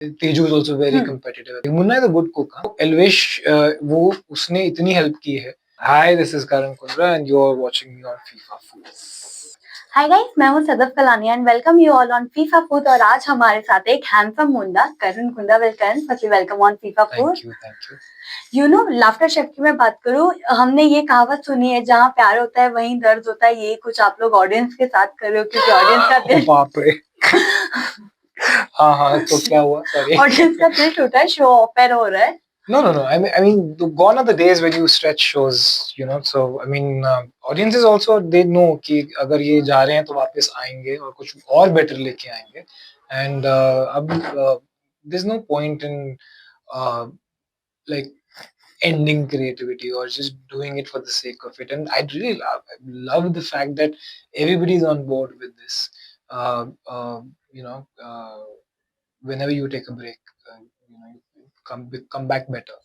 Tezu is also very competitive. Munna is a good cook. Huh? Elvish, वो उसने इतनी help की है. Hi, this is Karan Kundra and you are watching me on FIFA Foods. Hi guys, मैं हूं Sadaf Kalani and welcome you all on FIFA food. और आज हमारे साथ एक हैंडसम मुंडा Karan Kundra. Welcome on FIFA food. Thank you. You know, laughter chef की मैं बात करूं, हमने ये कहावत सुनी है, जहां प्यार होता है वहीं दर्द होता है। ये कुछ आप लोग ऑडियंस के साथ कर रहे हो, क्योंकि ऑडियंस का दिल बाप रे। हाँ तो क्या हुआ? सॉरी। ऑडियंस का दिल टूटा है, शो ऑफर हो रहा है। No. I mean, gone are the days when you stretch shows, you know. So, I mean, audiences also they know कि अगर ये जा रहे हैं तो वापस आएंगे और कुछ और better लेके आएंगे. And अब there's no point in like ending creativity or just doing it for the sake of it. And I really love the fact that everybody's on board with this. You know, whenever you take a break, you know, you come back better.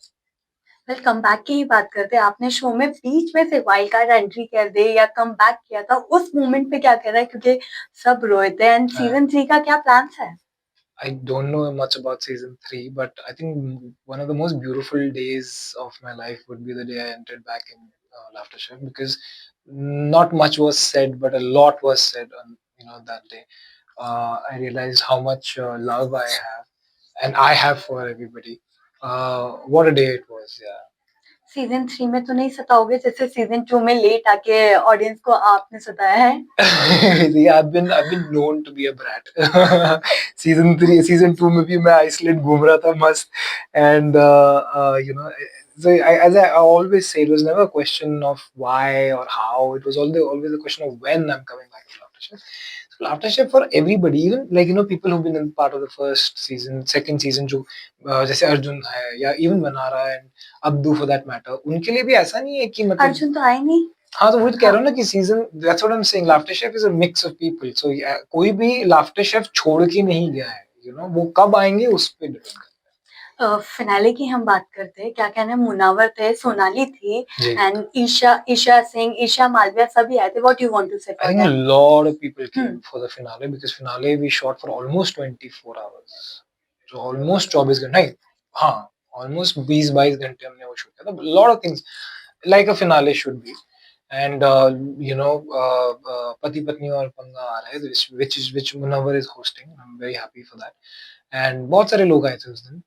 Well, come back की ही बात करते हैं। आपने show में बीच में से wild card entry कर दे या कम बैक किया था, उस मोमेंट पे क्या कह रहा है? क्योंकि सब रोए थे। एंड सीजन 3 का क्या प्लान्स है? I don't know much about season 3, but I think one of the most beautiful days of my life would be the day I entered back in Laughter Chef, because not much was said, but a lot was said on that day. I realized how much love I have, and I have for everybody. What a day it was! Yeah. Season 3 में तो नहीं सताओगे जैसे season 2 में late आके audience को आपने सताया है? Yeah, I've been known to be a brat. season 2 में भी मैं आइसलैंड घूम रहा था मस्त, and you know, so as I always say, it was never a question of why or how. It was always a question of when I'm coming back to Laughter Chef. So Laughter Chef for everybody, even like people who've been in part of the first season, second season, जो जैसे अर्जुन है या even Manara and Abdu for that matter, उनके लिए भी ऐसा नहीं है कि मतलब अर्जुन तो आए नहीं। हाँ तो वही तो कह रहा हूँ ना कि season, that's what I'm saying, Laughter Chef is a mix of people. So कोई भी Laughter Chef छोड़ के नहीं गया है, वो कब आएंगे उस पे डिपेंड करता है। फिनाले की हम बात करते हैं, क्या कहना है? मुनावर थे, सोनाली थी, एंड ईशा सिंह, ईशा मालविया सभी आए थे। व्हाट यू वांट टू से? I think a lot of people came for the finale, because finale we shot for almost 24 hours. So almost 24 घंटे नहीं, हाँ almost 20-22 घंटे हमने वो शूट किया था. A lot of things like a finale should be. And पति पत्नी और पंगा आ रहा है, which Munawar is hosting. I'm very happy for that. And बहुत सारे लोग आए थे उस दिन,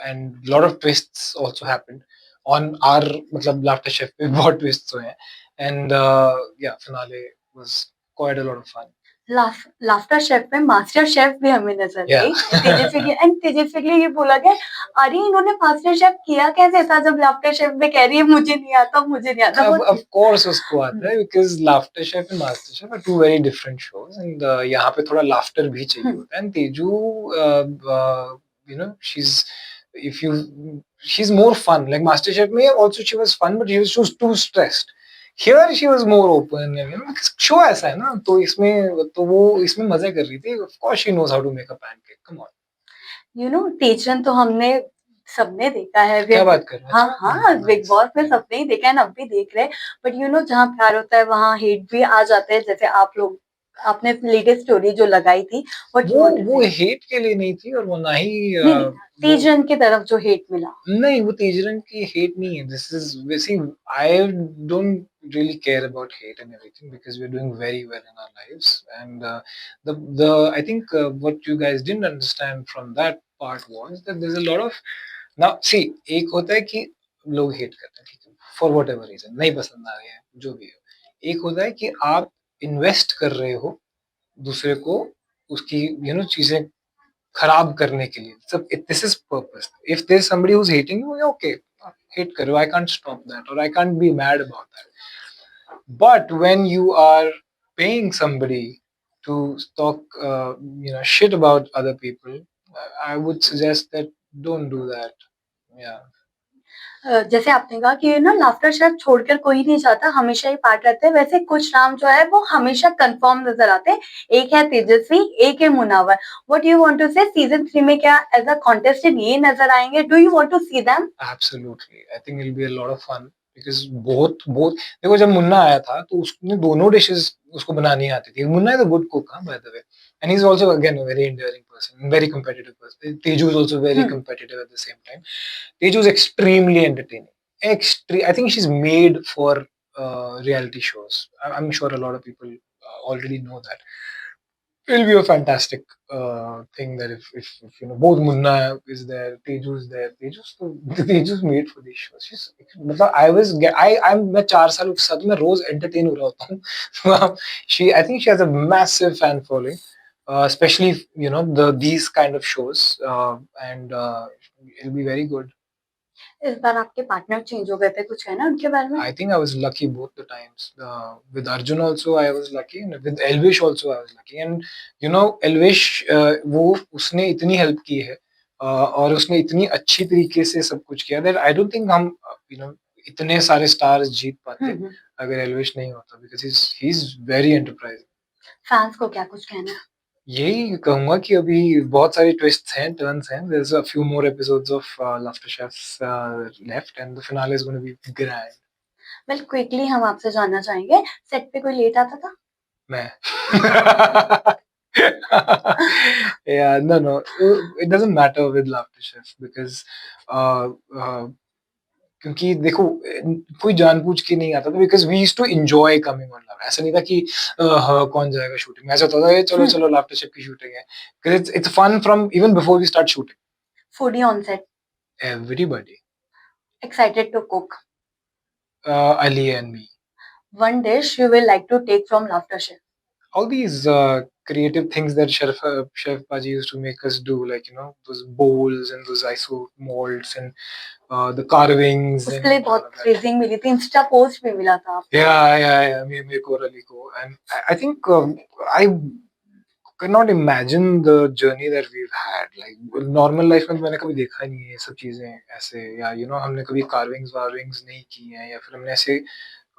and lot of twists also happened on our मतलब Laughter Chef पे बहुत twists हुए हैं, and yeah, finale was quite a lot of fun. Laughter chef में मास्टर शेफ भी हमें नजर आई। तेजस्वी ये बोला गया, अरे इन्होंने मास्टर शेफ किया कैसे था, जब लाफ्टर शेफ में कह रही है मुझे नहीं आता। Of course उसको आता है, because Laughter Chef and Master Chef are two very different shows, and यहाँ पे थोड़ा laughter भी चाहिए होता है. And Teju, she's more fun. Like Master Chef में also she was fun, but she was too stressed. Here she was more open, and show ऐसा है ना, तो वो इसमें मजे कर रही थी. Of course she knows how to make a pancake. Come on. तेजन तो हमने सबने देखा है। क्या बात कर रहे हैं? हाँ, बिग बॉस में सबने ही देखा है, अब भी देख रहे हैं। बट जहाँ प्यार होता है वहाँ हेट भी आ जाते हैं। जैसे आपने लेटेस्ट स्टोरी जो लगाई थी, वो हेट के लिए नहीं थी, और वो ना ही तेजन की तरफ जो हेट मिला, नहीं, वो तेजरन की हेट नहीं है. This is see, I don't really care about hate and everything, because we're doing very well in our lives. And the I think what you guys didn't understand from that part was that there's a lot of, now see, एक होता है कि लोग hate करते हैं, ठीक है, for whatever reason नहीं पसंद आ रहे हैं, जो भी हो. एक होता है कि आप इन्वेस्ट कर रहे हो दूसरे को, उसकी चीजें खराब करने के लिए. सब this is purpose. If there is somebody who is hating you, okay, hate करो, आई कांट स्टॉप दैट, और I can't be mad about that. But when you are paying somebody to talk shit about other people, I would suggest that don't do that. Yeah. जैसे आपने कहा कि laughter chef छोड़कर कोई नहीं जाता, हमेशा ही पार्ट रहते हैं। वैसे कुछ नाम जो है वो हमेशा कंफर्म नजर आते हैं। एक है तेजस्वी, एक है Munawar. What you want to say, season 3 में क्या एज अ कॉन्टेस्टेंट ये नजर आएंगे? Do you want to see them? Absolutely, I think it'll be a lot of fun, because both देखो, जब मुन्ना आया था तो उसने दोनों डिशेस उसको बनानी आती थी. Munna is a good cook, हाँ, by the way. And he's also again a very endearing person, very competitive person. Teju is also very competitive at the same time. Teju is extremely entertaining. I think she's made for reality shows. I'm sure a lot of people already know that. It'll be a fantastic thing that if you know both Munna is there, Teju is there. Teju's made for these shows. मतलब मैं 4 साल उसके साथ हूँ, मैं रोज entertain हो रहा होता हूँ. I think she has a massive fan following, especially you know these kind of shows, and it'll be very good. इस बार आपके पार्टनर चेंज हो गए थे, कुछ है ना उनके बारे में? I think I was lucky both the times. With Arjun also I was lucky, and with Elvish also I was lucky. And you know Elvish वो उसने इतनी हेल्प की है और उसने इतनी अच्छी तरीके से सब कुछ किया that I don't think हम you know इतने सारे स्टार्स जीत पाते अगर एल्विश नहीं होता because he's very enterprising. Fans को क्या कुछ कहना है? यही कहूंगा कि अभी बहुत सारे ट्विस्ट्स हैं, टर्न्स हैं. There's a few more episodes of Laughter Chefs left, and the finale is going to be grand. Well quickly हम आपसे जानना चाहेंगे, सेट पे कोई लेट आता था? मैं yeah, no. It doesn't matter with Laughter Chef because uh, uh, क्योंकि देखो कोई जानबूझ के नहीं आता था because we used to enjoy coming on Love. ऐसा नहीं था कि हाँ, कौन जाएगा शूटिंग में. ऐसा होता था चलो चलो Laughter Chef की शूटिंग है. Because it's fun from even before we start shooting. Foodie on set. Everybody. Excited to cook. Ali and me. One dish you will like to take from Laughter Chef. All these creative things that Chef Paji used to make us do, like you know those bowls and those iso molds and the carvings. उसके लिए बहुत praising मिली थी, Insta post भी मिला था आपको. Yeah. मेरे को रली को, and I think I cannot imagine the journey that we've had. Like normal life में तो मैंने कभी देखा नहीं है ये सब चीजें ऐसे, या you know हमने कभी carvings वार्विंग्स नहीं की हैं, या फिर हमने ऐसे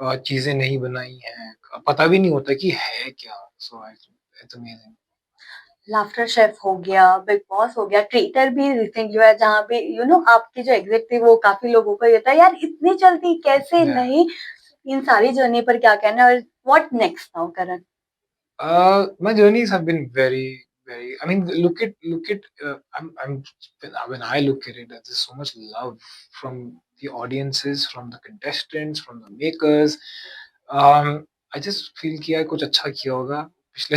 चीजें नहीं बनाई हैं, पता भी नहीं होता कि है क्या. So it's amazing. Laughter chef हो गया, बिग बॉस हो गया, ट्रेटर भी रिसेंटली हुआ है जहाँ पे यू नो आपकी जो एग्जिट थी वो काफी लोगों को ये था यार इतनी जल्दी कैसे नहीं. इन सारी जर्नी पर क्या कहना है और what next now Karan? My journeys have been very. I mean, look at. When I look at it, there's so much love from the audiences, from the contestants, from the makers. I just feel कि यार कुछ अच्छा किया होगा पिछले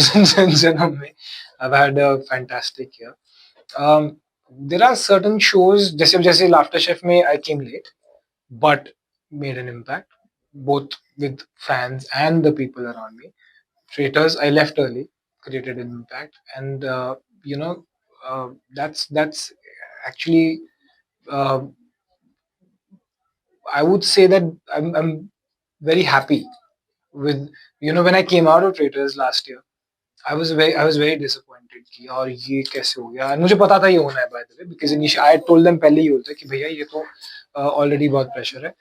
जन्म में. I've had a fantastic year. There are certain shows जैसे Laughter Chef में I came late, but made an impact both with fans and the people around me. Traitors, I left early, created an impact, and you know that's actually uh, I would say that I'm very happy with you know when I came out of Traitors last year. I was very disappointed कि और ये कैसे हो गया. मुझे पता था ये होना है by the way because initially I told them पहले ही बोलते कि भैया ये तो already बहुत pressure है.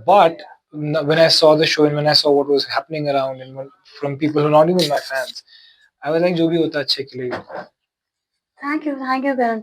But when I saw the show and when I saw what was happening around and from people who are not even my fans, I was like जो भी होता है अच्छे के लिए. Thank you Karan.